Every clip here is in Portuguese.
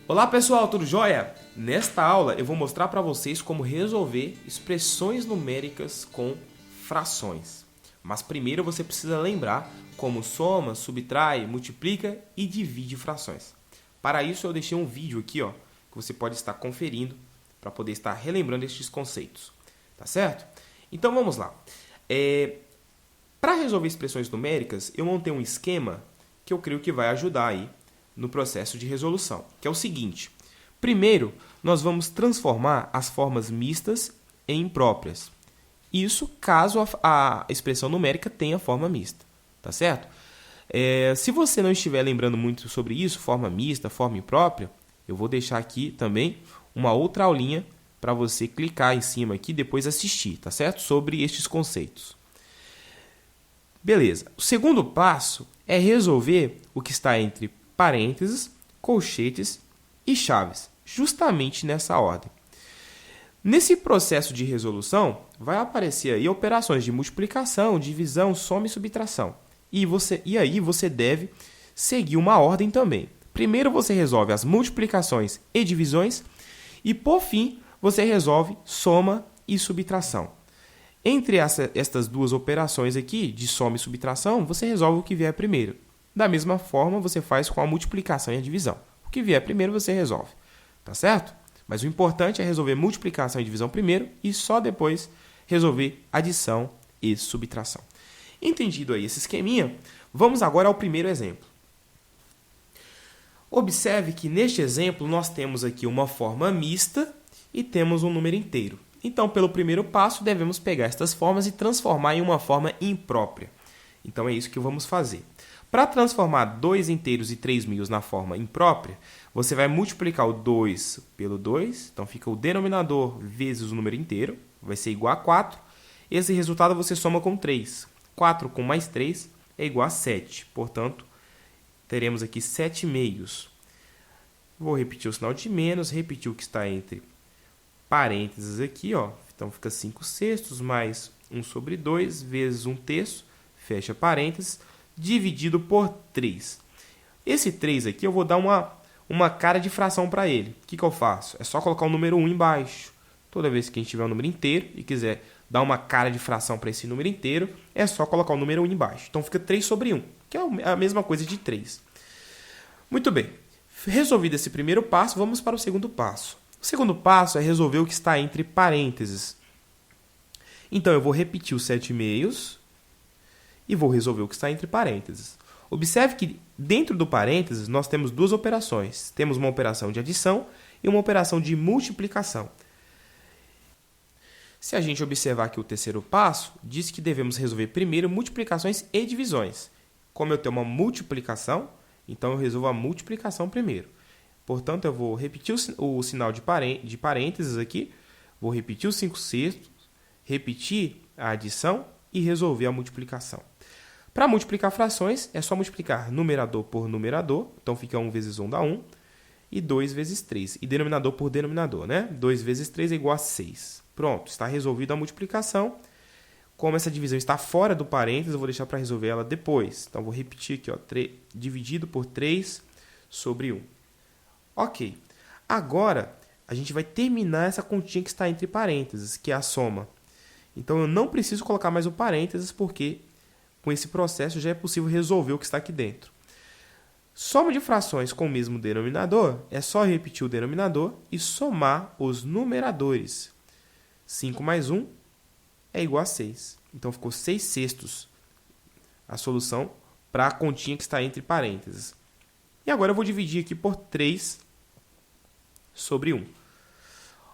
Olá pessoal, tudo jóia? Nesta aula eu vou mostrar para vocês como resolver expressões numéricas com frações. Mas primeiro você precisa lembrar como soma, subtrai, multiplica e divide frações. Para isso eu deixei um vídeo aqui, que você pode estar conferindo para poder estar relembrando estes conceitos. Tá certo? Então vamos lá. Para resolver expressões numéricas, eu montei um esquema que eu creio que vai ajudar aí no processo de resolução, que é o seguinte. Primeiro, nós vamos transformar as formas mistas em impróprias. Isso caso a expressão numérica tenha forma mista, tá certo? Se você não estiver lembrando muito sobre isso, forma mista, forma imprópria, eu vou deixar aqui também uma outra aulinha para você clicar em cima aqui e depois assistir, tá certo? Sobre estes conceitos. Beleza. O segundo passo é resolver o que está entre parênteses, colchetes e chaves, justamente nessa ordem. Nesse processo de resolução, vai aparecer aí operações de multiplicação, divisão, soma e subtração. E aí você deve seguir uma ordem também. Primeiro você resolve as multiplicações e divisões e, por fim, você resolve soma e subtração. Entre estas duas operações aqui, de soma e subtração, você resolve o que vier primeiro. Da mesma forma, você faz com a multiplicação e a divisão. O que vier primeiro, você resolve. Tá certo? Mas o importante é resolver multiplicação e divisão primeiro e só depois resolver adição e subtração. Entendido aí esse esqueminha, vamos agora ao primeiro exemplo. Observe que neste exemplo nós temos aqui uma forma mista e temos um número inteiro. Então, pelo primeiro passo, devemos pegar estas formas e transformar em uma forma imprópria. Então, é isso que vamos fazer. Para transformar 2 inteiros e 3 meios na forma imprópria, você vai multiplicar o 2 pelo 2, então fica o denominador vezes o número inteiro, vai ser igual a 4. Esse resultado você soma com 3. 4 com mais 3 é igual a 7, portanto, teremos aqui 7 meios. Vou repetir o sinal de menos, repetir o que está entre parênteses aqui, então fica 5 sextos mais 1 sobre 2 vezes 1 terço, fecha parênteses, dividido por 3. Esse 3 aqui eu vou dar uma cara de fração para ele. O que eu faço? É só colocar o número 1 embaixo. Toda vez que a gente tiver um número inteiro e quiser dar uma cara de fração para esse número inteiro, é só colocar o número 1 embaixo. Então fica 3 sobre 1, que é a mesma coisa de 3. Muito bem. Resolvido esse primeiro passo, vamos para o segundo passo. O segundo passo é resolver o que está entre parênteses. Então eu vou repetir os 7 meios e vou resolver o que está entre parênteses. Observe que dentro do parênteses nós temos duas operações. Temos uma operação de adição e uma operação de multiplicação. Se a gente observar aqui o terceiro passo, diz que devemos resolver primeiro multiplicações e divisões. Como eu tenho uma multiplicação, então eu resolvo a multiplicação primeiro. Portanto, eu vou repetir o sinal de parênteses aqui, vou repetir os 5 sextos, repetir a adição e resolver a multiplicação. Para multiplicar frações, é só multiplicar numerador por numerador. Então, fica 1 vezes 1 dá 1. E 2 vezes 3. E denominador por denominador, né? 2 vezes 3 é igual a 6. Pronto, está resolvida a multiplicação. Como essa divisão está fora do parênteses, eu vou deixar para resolver ela depois. Então, vou repetir aqui, dividido por 3 sobre 1. Ok. Agora, a gente vai terminar essa continha que está entre parênteses, que é a soma. Então, eu não preciso colocar mais o parênteses, porque com esse processo já é possível resolver o que está aqui dentro. Soma de frações com o mesmo denominador, é só repetir o denominador e somar os numeradores. 5 mais 1 é igual a 6. Então, ficou 6 sextos a solução para a continha que está entre parênteses. E agora eu vou dividir aqui por 3 sobre 1.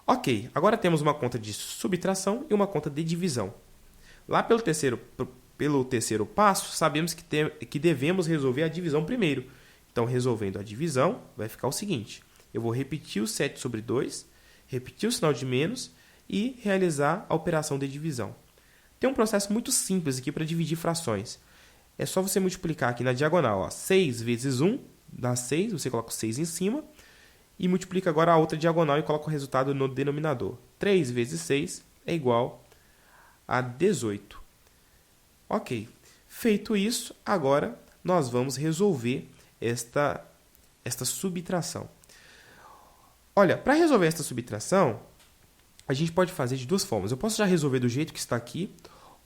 Ok, agora temos uma conta de subtração e uma conta de divisão. Lá pelo terceiro passo, sabemos que devemos resolver a divisão primeiro. Então, resolvendo a divisão, vai ficar o seguinte. Eu vou repetir o 7 sobre 2, repetir o sinal de menos e realizar a operação de divisão. Tem um processo muito simples aqui para dividir frações. É só você multiplicar aqui na diagonal. 6 vezes 1 dá 6, você coloca o 6 em cima. E multiplica agora a outra diagonal e coloca o resultado no denominador. 3 vezes 6 é igual a 18. Ok. Feito isso, agora nós vamos resolver esta subtração. Olha, para resolver essa subtração, a gente pode fazer de duas formas. Eu posso já resolver do jeito que está aqui,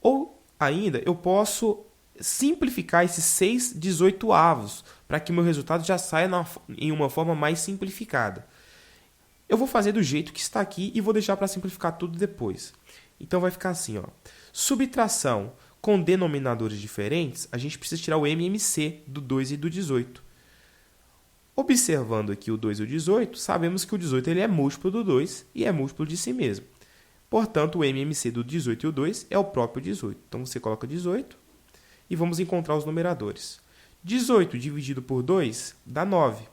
ou ainda eu posso simplificar esses 6/18avos, para que meu resultado já saia em uma forma mais simplificada. Eu vou fazer do jeito que está aqui e vou deixar para simplificar tudo depois. Então vai ficar assim, ó. Subtração com denominadores diferentes, a gente precisa tirar o MMC do 2 e do 18. Observando aqui o 2 e o 18, sabemos que o 18 ele é múltiplo do 2 e é múltiplo de si mesmo. Portanto, o MMC do 18 e o 2 é o próprio 18. Então, você coloca 18 e vamos encontrar os numeradores. 18 dividido por 2 dá 9.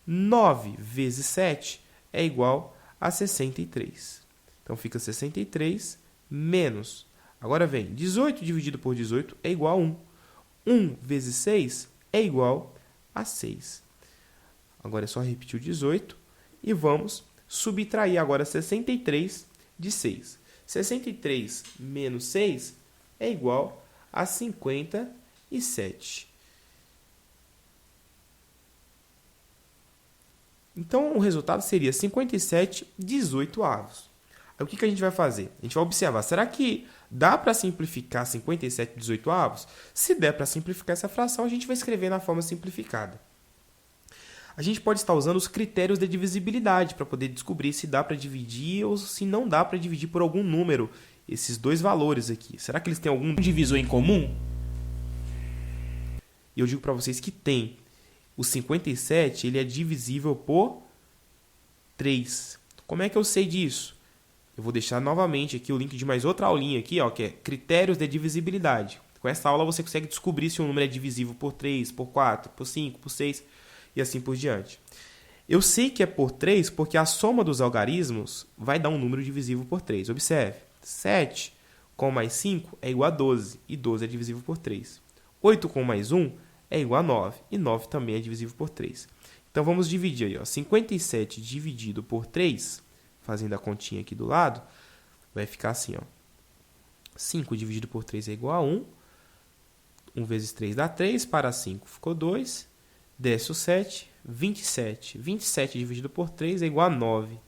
9 vezes 7 é igual a 63. Então, fica 63 menos. Agora vem, 18 dividido por 18 é igual a 1. 1 vezes 6 é igual a 6. Agora é só repetir o 18 e vamos subtrair agora 63 de 6. 63 menos 6 é igual a 57. Então, o resultado seria 57/18avos. Aí, o que a gente vai fazer? A gente vai observar, será que dá para simplificar 57/18avos? Se der para simplificar essa fração, a gente vai escrever na forma simplificada. A gente pode estar usando os critérios de divisibilidade para poder descobrir se dá para dividir ou se não dá para dividir por algum número esses dois valores aqui. Será que eles têm algum divisor em comum? E eu digo para vocês que tem. O 57 ele é divisível por 3. Como é que eu sei disso? Eu vou deixar novamente aqui o link de mais outra aulinha aqui, ó, que é critérios de divisibilidade. Com essa aula você consegue descobrir se um número é divisível por 3, por 4, por 5, por 6 e assim por diante. Eu sei que é por 3 porque a soma dos algarismos vai dar um número divisível por 3. Observe, 7 com mais 5 é igual a 12, e 12 é divisível por 3. 8 com mais 1 é igual a 9, e 9 também é divisível por 3. Então, vamos dividir aí, ó, 57 dividido por 3, fazendo a continha aqui do lado, vai ficar assim, ó. 5 dividido por 3 é igual a 1. 1 vezes 3 dá 3, para 5 ficou 2. Desce o 7, 27. 27 dividido por 3 é igual a 9.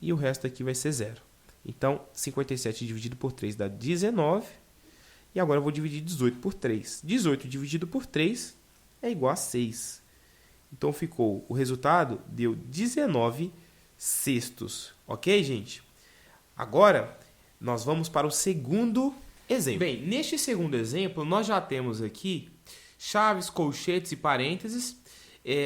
E o resto aqui vai ser 0. Então, 57 dividido por 3 dá 19. E agora eu vou dividir 18 por 3. 18 dividido por 3 é igual a 6. Então, o resultado deu 19 sextos. Ok, gente? Agora, nós vamos para o segundo exemplo. Bem, neste segundo exemplo, nós já temos aqui chaves, colchetes e parênteses,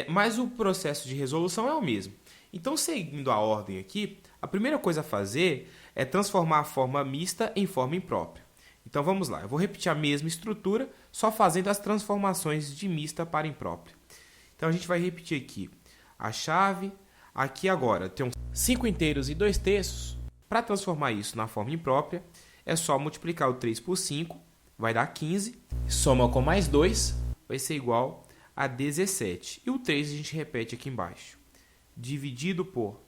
mas o processo de resolução é o mesmo. Então, seguindo a ordem aqui, a primeira coisa a fazer é transformar a forma mista em forma imprópria. Então, vamos lá. Eu vou repetir a mesma estrutura, só fazendo as transformações de mista para imprópria. Então, a gente vai repetir aqui a chave. Aqui agora tem 5 inteiros e 2 terços. Para transformar isso na forma imprópria, é só multiplicar o 3 por 5, vai dar 15. Soma com mais 2, vai ser igual a 17. E o 3 a gente repete aqui embaixo. Dividido por,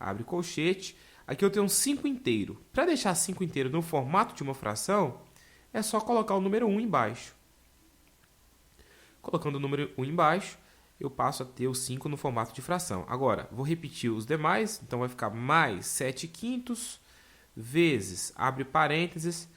abre colchete. Aqui eu tenho 5 inteiro. Para deixar 5 inteiro no formato de uma fração, é só colocar o número 1 embaixo. Colocando o número 1 embaixo, eu passo a ter o 5 no formato de fração. Agora, vou repetir os demais. Então, vai ficar mais 7 quintos vezes, abre parênteses.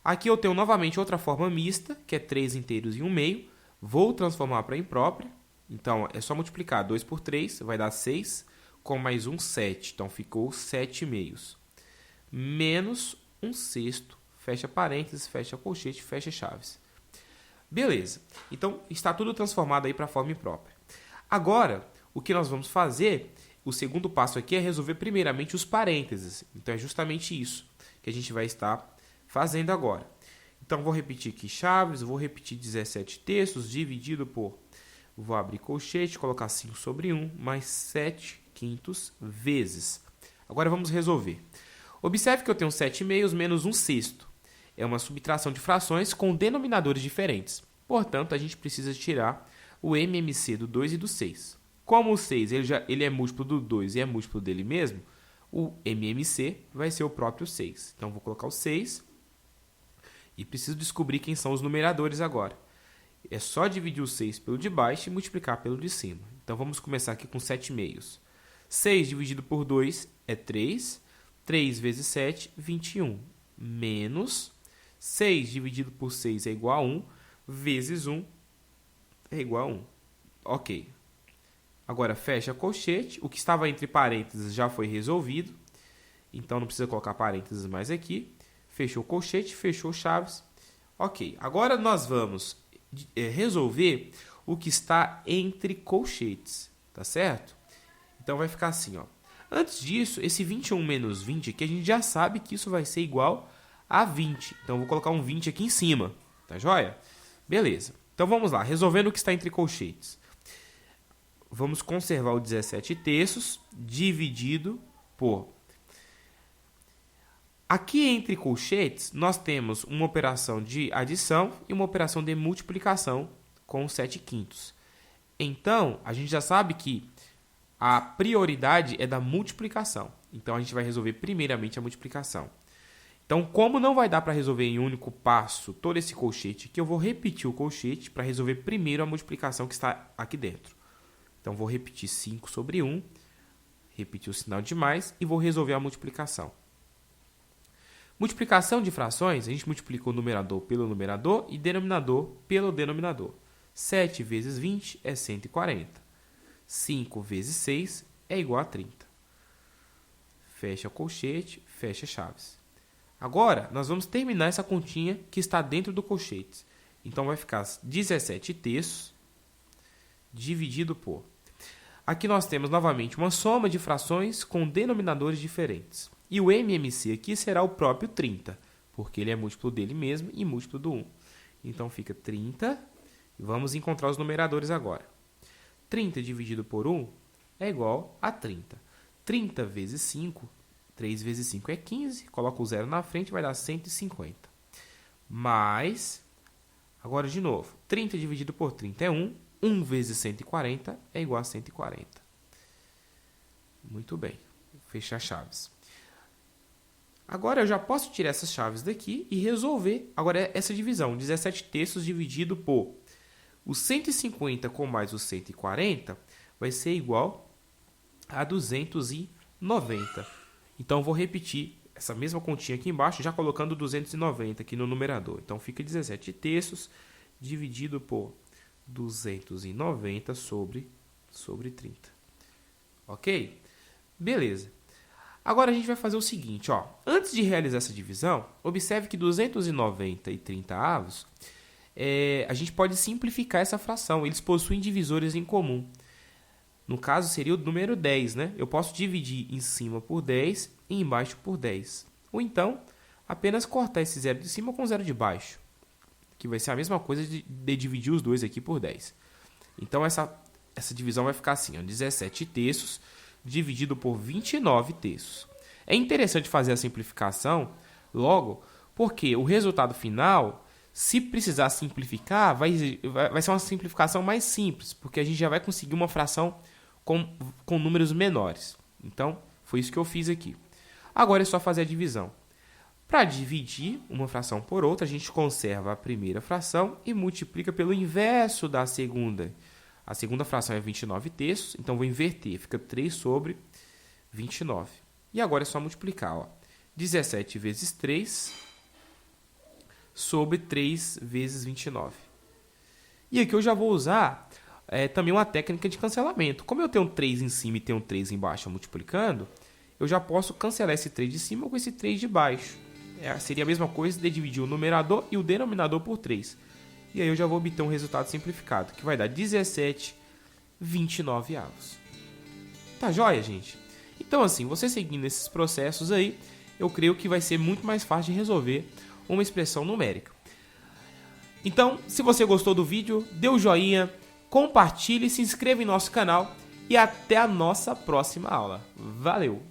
Aqui eu tenho novamente outra forma mista, que é 3 inteiros e 1 meio. Vou transformar para imprópria. Então, é só multiplicar 2 por 3, vai dar 6. Com mais 1, 7. Então, ficou 7 meios. Menos 1 sexto. Fecha parênteses, fecha colchete, fecha chaves. Beleza. Então, está tudo transformado aí para a forma imprópria. Agora, o que nós vamos fazer, o segundo passo aqui é resolver primeiramente os parênteses. Então, é justamente isso que a gente vai estar fazendo agora. Então, vou repetir aqui chaves, vou repetir 17 terços, dividido por... Vou abrir colchete, colocar 5 sobre 1, mais 7 quintos vezes. Agora, vamos resolver. Observe que eu tenho 7 meios menos 1 sexto. É uma subtração de frações com denominadores diferentes. Portanto, a gente precisa tirar o MMC do 2 e do 6. Como o 6 ele é múltiplo do 2 e é múltiplo dele mesmo, o MMC vai ser o próprio 6. Então, vou colocar o 6 e preciso descobrir quem são os numeradores agora. É só dividir o 6 pelo de baixo e multiplicar pelo de cima. Então, vamos começar aqui com 7 meios. 6 dividido por 2 é 3. 3 vezes 7, 21. Menos 6 dividido por 6 é igual a 1. Vezes 1 é igual a 1. Ok. Agora fecha colchete. O que estava entre parênteses já foi resolvido. Então não precisa colocar parênteses mais aqui. Fechou colchete, fechou chaves. Ok. Agora nós vamos resolver o que está entre colchetes. Tá certo? Então vai ficar assim, ó. Antes disso, esse 21 menos 20 aqui, a gente já sabe que isso vai ser igual a 20. Então, eu vou colocar um 20 aqui em cima. Tá joia? Beleza. Então, vamos lá. Resolvendo o que está entre colchetes. Vamos conservar o 17 terços dividido por... Aqui entre colchetes, nós temos uma operação de adição e uma operação de multiplicação com 7 quintos. Então, a gente já sabe que a prioridade é da multiplicação. Então, a gente vai resolver primeiramente a multiplicação. Então, como não vai dar para resolver em um único passo todo esse colchete aqui, eu vou repetir o colchete para resolver primeiro a multiplicação que está aqui dentro. Então, vou repetir 5 sobre 1, repetir o sinal de mais e vou resolver a multiplicação. Multiplicação de frações, a gente multiplica o numerador pelo numerador e denominador pelo denominador. 7 vezes 20 é 140. 5 vezes 6 é igual a 30. Fecha colchete, fecha chaves. Agora, nós vamos terminar essa continha que está dentro do colchete. Então, vai ficar 17 terços dividido por... Aqui nós temos, novamente, uma soma de frações com denominadores diferentes. E o MMC aqui será o próprio 30, porque ele é múltiplo dele mesmo e múltiplo do 1. Então, fica 30. E vamos encontrar os numeradores agora. 30 dividido por 1 é igual a 30. 30 vezes 5, 3 vezes 5 é 15. Coloca o zero na frente, vai dar 150. Mais, agora de novo, 30 dividido por 30 é 1. 1 vezes 140 é igual a 140. Muito bem. Fechar chaves. Agora eu já posso tirar essas chaves daqui e resolver agora essa divisão. 17 terços dividido por... O 150 com mais o 140 vai ser igual a 290. Então, eu vou repetir essa mesma continha aqui embaixo, já colocando 290 aqui no numerador. Então, fica 17 terços dividido por 290 sobre 30. Ok? Beleza. Agora, a gente vai fazer o seguinte, ó. Antes de realizar essa divisão, observe que 290 e 30 avos... a gente pode simplificar essa fração. Eles possuem divisores em comum. No caso, seria o número 10, né? Eu posso dividir em cima por 10 e embaixo por 10. Ou então, apenas cortar esse zero de cima com o zero de baixo. Que vai ser a mesma coisa de dividir os dois aqui por 10. Então, essa divisão vai ficar assim, ó, 17 terços dividido por 29 terços. É interessante fazer a simplificação logo, porque o resultado final... Se precisar simplificar, vai ser uma simplificação mais simples, porque a gente já vai conseguir uma fração com números menores. Então, foi isso que eu fiz aqui. Agora é só fazer a divisão. Para dividir uma fração por outra, a gente conserva a primeira fração e multiplica pelo inverso da segunda. A segunda fração é 29 terços, então vou inverter, fica 3 sobre 29. E agora é só multiplicar. Ó. 17 vezes 3... sobre 3 vezes 29. E aqui eu já vou usar também uma técnica de cancelamento. Como eu tenho um 3 em cima e tenho um 3 embaixo multiplicando, eu já posso cancelar esse 3 de cima com esse 3 de baixo. Seria a mesma coisa de dividir o numerador e o denominador por 3. E aí eu já vou obter um resultado simplificado, que vai dar 17,29 avos. Tá joia, gente? Então, assim, você seguindo esses processos aí, eu creio que vai ser muito mais fácil de resolver uma expressão numérica. Então, se você gostou do vídeo, dê o joinha, compartilhe, se inscreva em nosso canal e até a nossa próxima aula. Valeu!